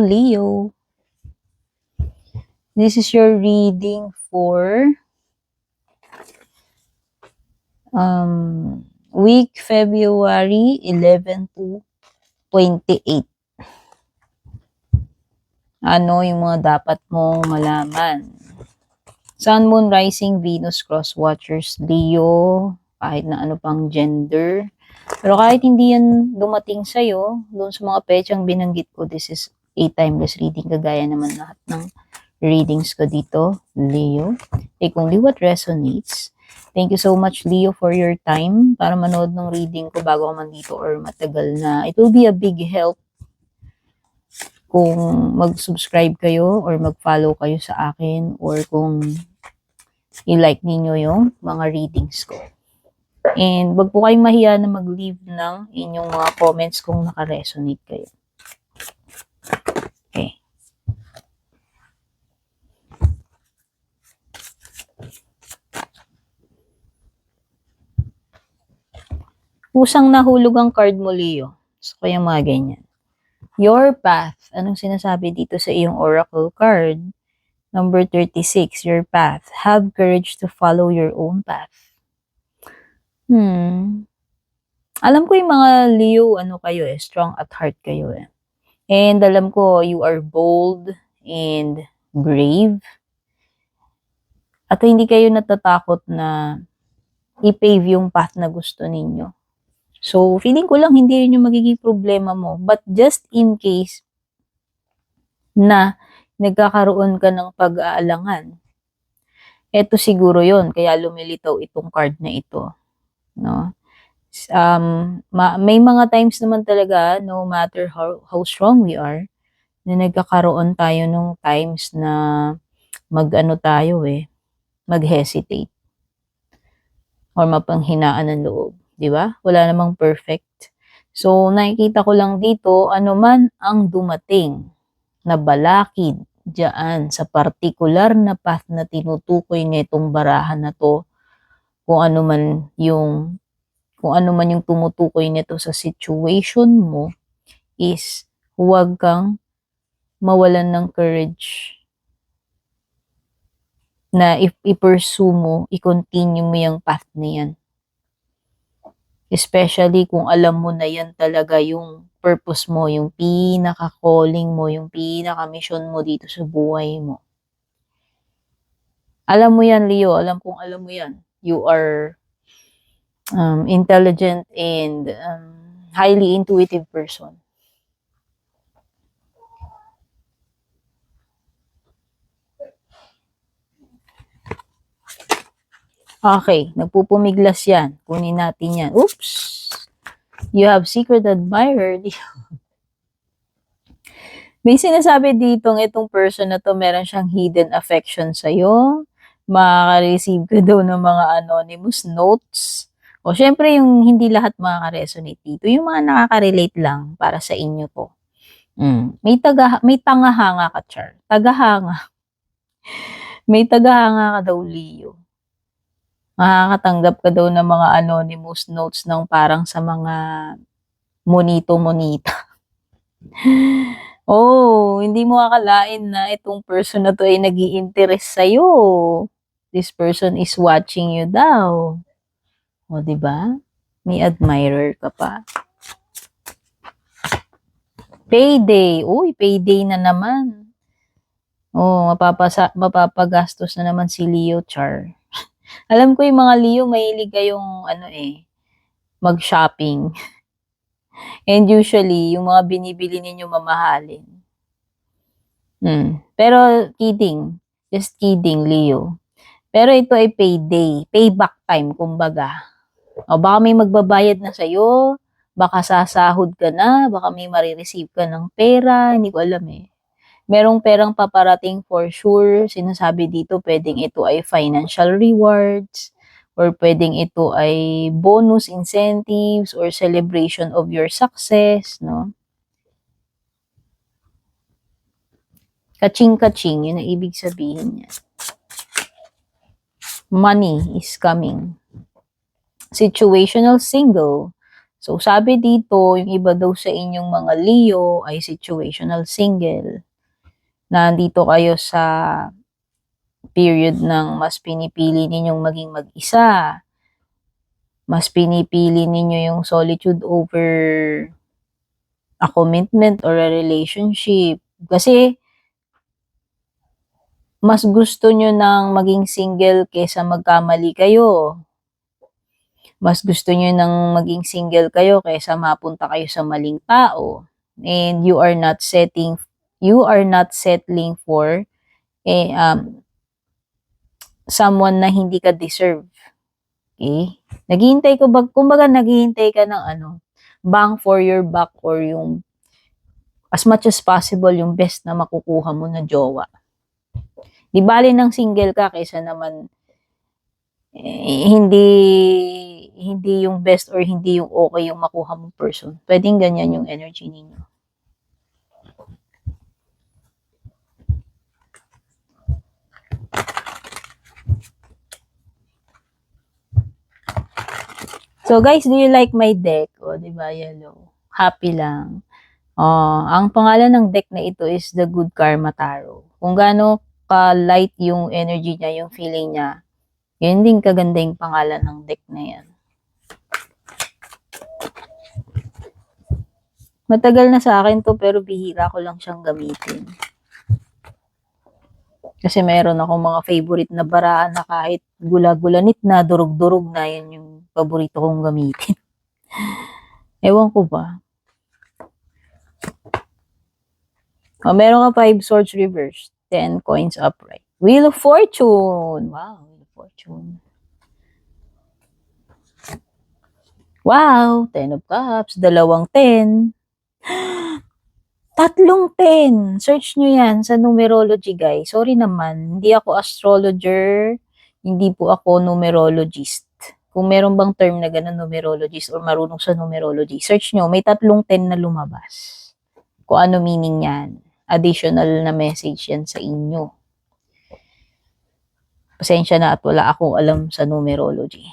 Leo. This is your reading for week February 11 to 28. Ano yung mga dapat mong malaman? Sun, Moon, Rising, Venus, Cross Watchers, Leo, kahit na ano pang gender. Pero kahit hindi yan dumating sa'yo, doon sa mga petsang binanggit ko, this is a timeless reading, kagaya naman lahat ng readings ko dito, Leo. Take only what resonates. Thank you so much, Leo, for your time para manood ng reading ko bago ka man dito or matagal na. It will be a big help kung mag-subscribe kayo or mag-follow kayo sa akin or kung i-like ninyo yung mga readings ko. And wag po kayong mahiya na mag-leave ng inyong mga comments kung naka-resonate kayo. Okay. Kusang nahulog ang card mo, Leo. So, kaya mga ganyan. Your path. Anong sinasabi dito sa iyong oracle card? Number 36, your path. Have courage to follow your own path. Alam ko yung mga Leo, ano kayo strong at heart kayo And alam ko, you are bold and brave. At hindi kayo natatakot na i-pave yung path na gusto ninyo. So, feeling ko lang hindi rin yung magiging problema mo. But just in case na nagkakaroon ka ng pag-aalangan, eto siguro yon kaya lumilitaw itong card na ito. No? May mga times naman talaga, no matter how strong we are, na nagkakaroon tayo nung times na mag-ano tayo mag-hesitate or mapanghinaan ng loob. Di ba? Wala namang perfect. So, nakikita ko lang dito, ano man ang dumating na balakid diyan sa particular na path na tinutukoy nitong barahan na to, kung ano man yung tumutukoy nito sa situation mo, is huwag kang mawalan ng courage na i-pursue mo, i-continue mo yung path na yan. Especially kung alam mo na yan talaga yung purpose mo, yung pinaka-calling mo, yung pinaka-mission mo dito sa buhay mo. Alam mo yan, Leo. Alam mo yan. You are intelligent and highly intuitive person. Okay, nagpupumiglas yan. Kunin natin yan. Oops! You have secret admirer. May sinasabi ditong itong person na to, meron siyang hidden affection sa'yo. Makaka-receive ka daw ng mga anonymous notes. O syempre yung hindi lahat makaka-resonate dito. Yung mga nakaka-relate lang para sa inyo to. May tangahanga ka, Char. Tagahanga. May tagahanga ka daw, Leo. Makakatanggap ka daw ng mga anonymous notes ng parang sa mga monito-monita. Oh, hindi mo akalain na itong person na to ay nag-i-interest sa'yo. This person is watching you daw. O, diba? May admirer ka pa. Payday. Uy, payday na naman. Oh, mapapagastos na naman si Leo, Char. Alam ko yung mga Leo, mahilig kayong mag-shopping. And usually, yung mga binibili ninyo mamahalin. Pero kidding. Just kidding, Leo. Pero ito ay payday. Payback time, kumbaga. O baka may magbabayad na sa'yo. Baka sasahod ka na. Baka may marireceive ka ng pera. Hindi ko alam Merong perang paparating for sure. Sinasabi dito, pwedeng ito ay financial rewards, or pwedeng ito ay bonus incentives, or celebration of your success, no? Kaching-kaching, yun ang ibig sabihin niya. Money is coming. Situational single. So, sabi dito, yung iba daw sa inyong mga Leo ay situational single. Nandito kayo sa period ng mas pinipili ninyong maging mag-isa. Mas pinipili ninyo yung solitude over a commitment or a relationship. Kasi, mas gusto nyo nang maging single kesa magkamali kayo. Mas gusto nyo nang maging single kayo kaysa mapunta kayo sa maling tao. And you are not settling for someone na hindi ka deserve. Okay? Kumbaga naghihintay ka ng bang for your buck or yung as much as possible yung best na makukuha mo na jowa. Di bali ng single ka kaysa naman hindi yung best or hindi yung okay yung makuha mong person. Pwedeng ganyan yung energy ninyo. So guys, do you like my deck? O, di ba, yellow? Happy lang. Ang pangalan ng deck na ito is the Good Karma Tarot. Kung gaano ka-light yung energy niya, yung feeling niya, yun din kaganda yung pangalan ng deck na yan. Matagal na sa akin to pero bihira ko lang siyang gamitin. Kasi meron akong mga favorite na barahan na kahit gula-gulanit na, durug-durug na, yan yung paborito kong gamitin. Ewan ko ba. Meron ka 5 swords reversed, 10 coins upright. Wheel of Fortune. Wow, Wheel of Fortune. Wow, 10 of Cups, dalawang 10. Tatlong 10. Search nyo yan sa numerology, guys. Sorry naman, hindi ako astrologer, hindi po ako numerologist. Kung meron bang term na ganun, numerologist or marunong sa numerology, search nyo, may tatlong 10 na lumabas. Kung ano meaning yan. Additional na message yan sa inyo. Pasensya na at wala akong alam sa numerology.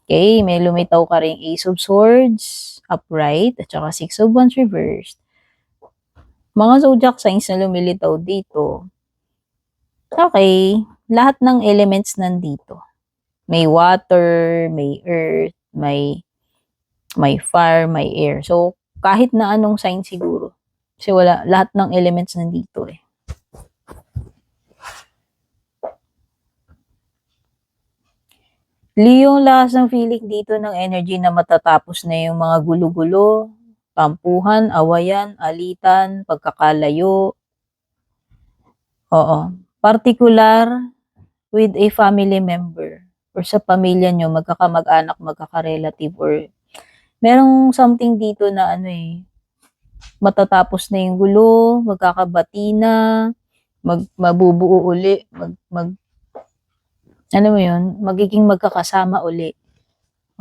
Okay, may lumitaw ka rin Ace of Swords, upright, at saka 6 of Wands reversed. Mga zodiac signs na lumilitaw dito. Okay, lahat ng elements nandito. May water, may earth, may fire, may air. So, kahit na anong sign siguro. Kasi lahat ng elements nandito eh. Leo, lakas ng feeling dito ng energy na matatapos na yung mga gulo-gulo, tampuhan, awayan, alitan, pagkakalayo. Oo. Particular with a family member or sa pamilya nyo, magkakamag-anak, magkakarelative or merong something dito na matatapos na yung gulo, magkakabati na, mabubuo uli, magiging magkakasama uli.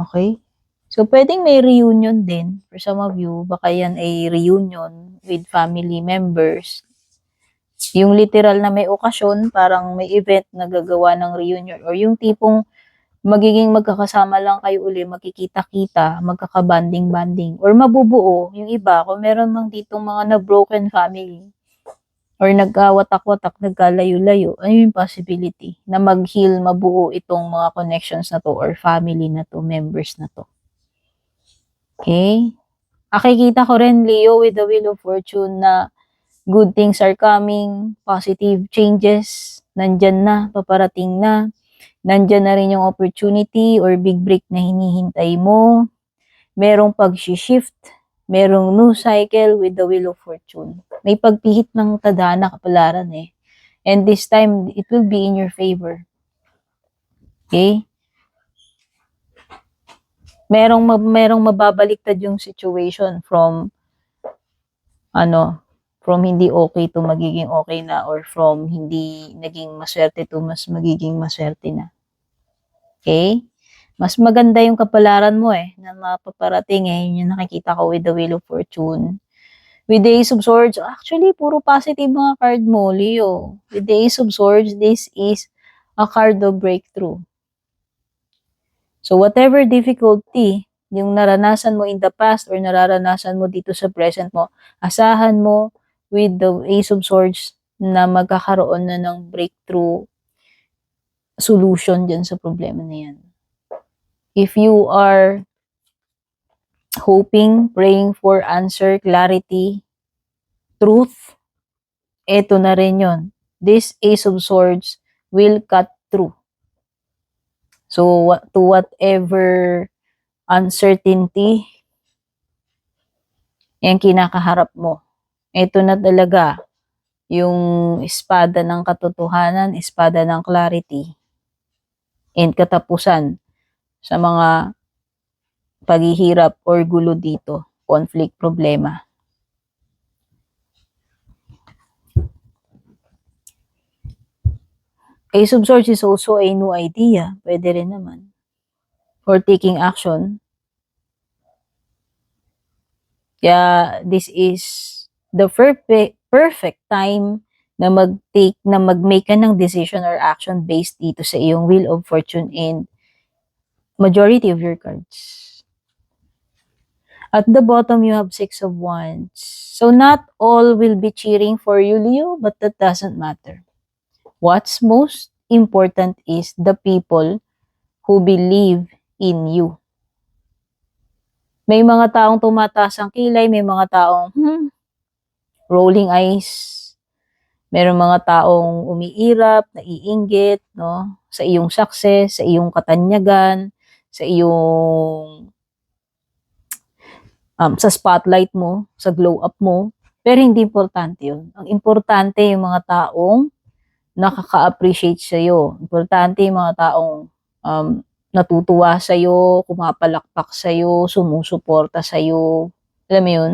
Okay? So, pwedeng may reunion din. For some of you, baka yan ay reunion with family members. Yung literal na may okasyon, parang may event na gagawa ng reunion. Or yung tipong magiging magkakasama lang kayo uli, magkikita-kita, magkakabanding-banding. Or mabubuo, yung iba, kung meron mang ditong mga na-broken family. Or nagkawatak-watak, nagkalayo-layo, ano yung possibility na mag-heal, mabuo itong mga connections na to or family na to, members na to. Okay? Nakikita ko rin, Leo, with the Wheel of Fortune na good things are coming, positive changes, nandyan na, paparating na, nandyan na rin yung opportunity or big break na hinihintay mo, merong pag-shift, merong new cycle with the Wheel of Fortune. May pagpihit ng tadhana kapalaran eh. And this time, it will be in your favor. Okay? Merong mababaliktad yung situation from hindi okay to magiging okay na or from hindi naging maswerte to mas magiging maswerte na. Okay? Mas maganda yung kapalaran mo na mapaparating yun yung nakikita ko with the Wheel of Fortune. With the Ace of Swords, actually, puro positive mga card mo, Leo. With the Ace of Swords, this is a card of breakthrough. So, whatever difficulty yung naranasan mo in the past or nararanasan mo dito sa present mo, asahan mo with the Ace of Swords na magkakaroon na ng breakthrough solution dyan sa problema na yan. If you are hoping, praying for answer, clarity, truth, eto na rin yun. This Ace of Swords will cut through. So, to whatever uncertainty yung kinakaharap mo, eto na talaga yung espada ng katotohanan, espada ng clarity, and katapusan sa mga paghihirap or gulo dito, conflict, problema. Ace of Swords is also a new idea. Pwede rin naman. For taking action. Kaya this is the perfect time na mag-make ka ng decision or action based dito sa iyong Wheel of Fortune and majority of your cards. At the bottom, you have Six of Wands. So not all will be cheering for you, Leo, but that doesn't matter. What's most important is the people who believe in you. May mga taong tumataas ang kilay, may mga taong rolling eyes, merong mga taong umiirap, naiinggit, no, sa iyong success, sa iyong katanyagan, sa iyong sa spotlight mo, sa glow up mo, pero hindi importante yun. Ang importante yung mga taong nakaka-appreciate sa'yo. Importante yung mga taong natutuwa sa'yo, kumapalakpak sa'yo, sumusuporta sa'yo. Alam mo yun?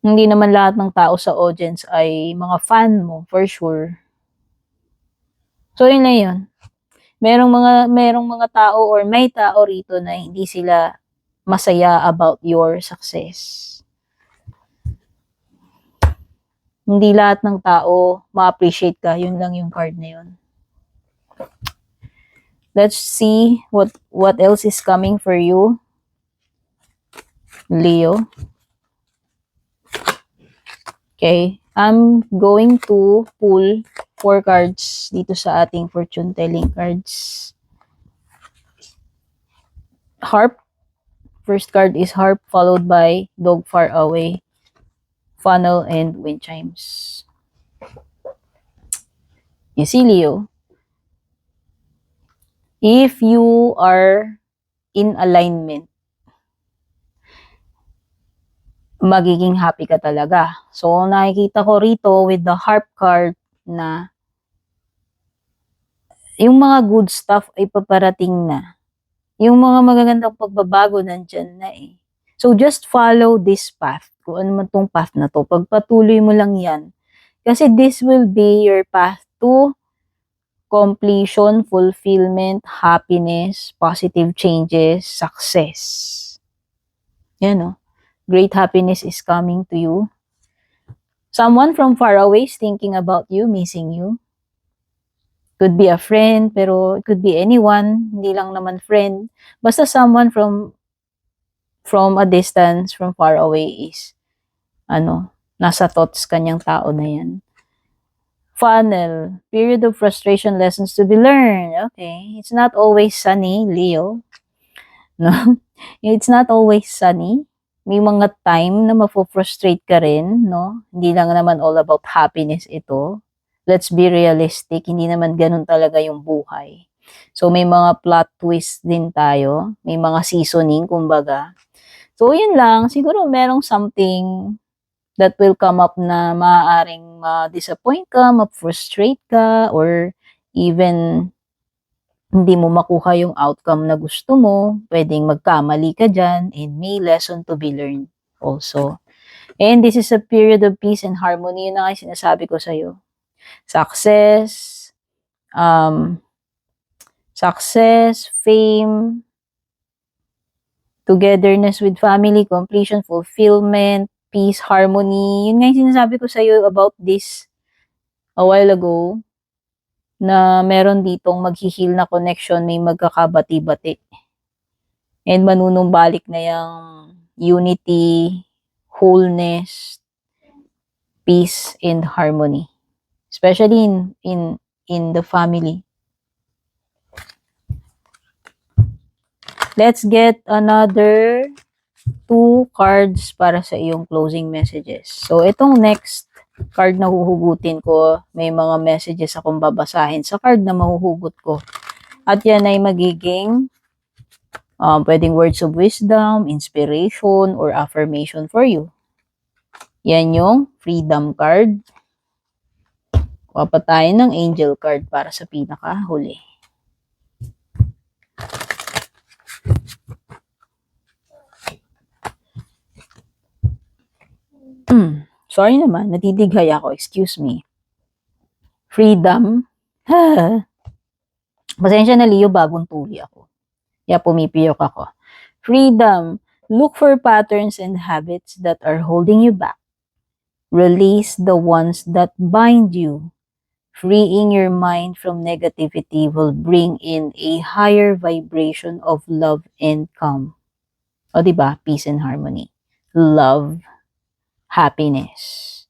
Hindi naman lahat ng tao sa audience ay mga fan mo, for sure. So, yun na yun. Merong mga tao or may tao rito na hindi sila masaya about your success. Hindi lahat ng tao ma-appreciate ka. Yun lang yung card na yun. Let's see what else is coming for you, Leo. Okay. I'm going to pull 4 cards dito sa ating fortune telling cards. Harp. First card is Harp, followed by Dog Far Away, Funnel, and Wind Chimes. You see, Leo, if you are in alignment, magiging happy ka talaga. So, nakikita ko rito with the Harp card na yung mga good stuff ay paparating na. Yung mga magagandang pagbabago nandyan na eh. So, just follow this path. Kung ano man tong path na to, pagpatuloy mo lang yan. Kasi this will be your path to completion, fulfillment, happiness, positive changes, success. Yan o. Great happiness is coming to you. Someone from far away is thinking about you, missing you. Could be a friend, pero it could be anyone, hindi lang naman friend. Basta someone from a distance, from far away is, nasa thoughts kanyang tao na yan. Funnel, period of frustration, lessons to be learned. Okay, it's not always sunny, Leo. No? It's not always sunny. May mga time na mafo-frustrate ka rin, no? Hindi lang naman all about happiness ito. Let's be realistic, hindi naman ganun talaga yung buhay. So, may mga plot twist din tayo. May mga seasoning, kumbaga. So, yun lang. Siguro merong something that will come up na maaaring ma-disappoint ka, ma-frustrate ka, or even hindi mo makuha yung outcome na gusto mo. Pwedeng magkamali ka dyan, and may lesson to be learned also. And this is a period of peace and harmony. Yun na nga sinasabi ko sa'yo. Success, fame, togetherness with family, completion, fulfillment, peace, harmony. Yun nga yung sinasabi ko sa'yo about this a while ago, na meron ditong maghihil na connection, may magkakabati-bati. And manunumbalik na yung unity, wholeness, peace, and harmony. Especially in the family. Let's get another 2 cards para sa iyong closing messages. So, itong next card na huhugutin ko, may mga messages akong babasahin sa card na mahuhugot ko. At yan ay magiging pwedeng words of wisdom, inspiration, or affirmation for you. Yan yung freedom card. Kuha pa tayo ng angel card para sa pinakahuli. Sorry naman, natitighay ako. Excuse me. Freedom. Pasensya na, Leo, bagong tuli ako. Kaya pumipiyok ako. Freedom. Look for patterns and habits that are holding you back. Release the ones that bind you. Freeing your mind from negativity will bring in a higher vibration of love and calm. O diba? Peace and harmony. Love. Happiness.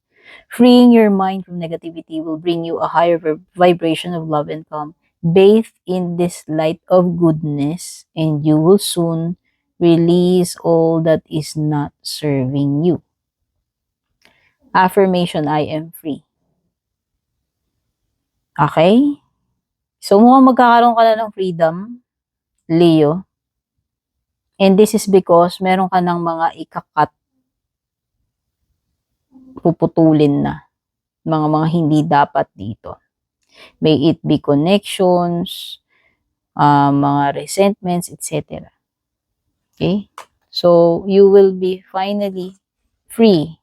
Freeing your mind from negativity will bring you a higher vibration of love and calm. Bathe in this light of goodness, and you will soon release all that is not serving you. Affirmation, I am free. Okay? So, mukhang magkakaroon ka na ng freedom, Leo. And this is because meron ka ng mga ikakat, puputulin na. Mga hindi dapat dito. May it be connections, mga resentments, etc. Okay? So, you will be finally free.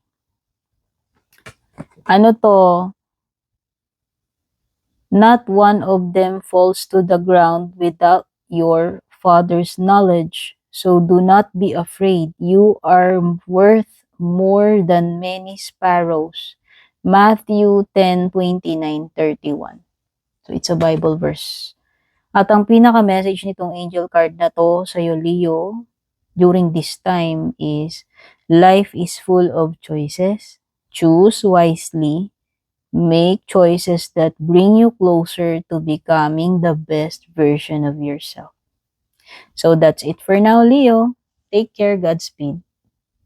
Ano to? Not one of them falls to the ground without your Father's knowledge. So, do not be afraid. You are worth more than many sparrows. Matthew 10:29-31. So, it's a Bible verse. At ang pinaka-message nitong angel card na to sa iyo, Leo, during this time is, life is full of choices. Choose wisely. Make choices that bring you closer to becoming the best version of yourself. So that's it for now, Leo. Take care. Godspeed.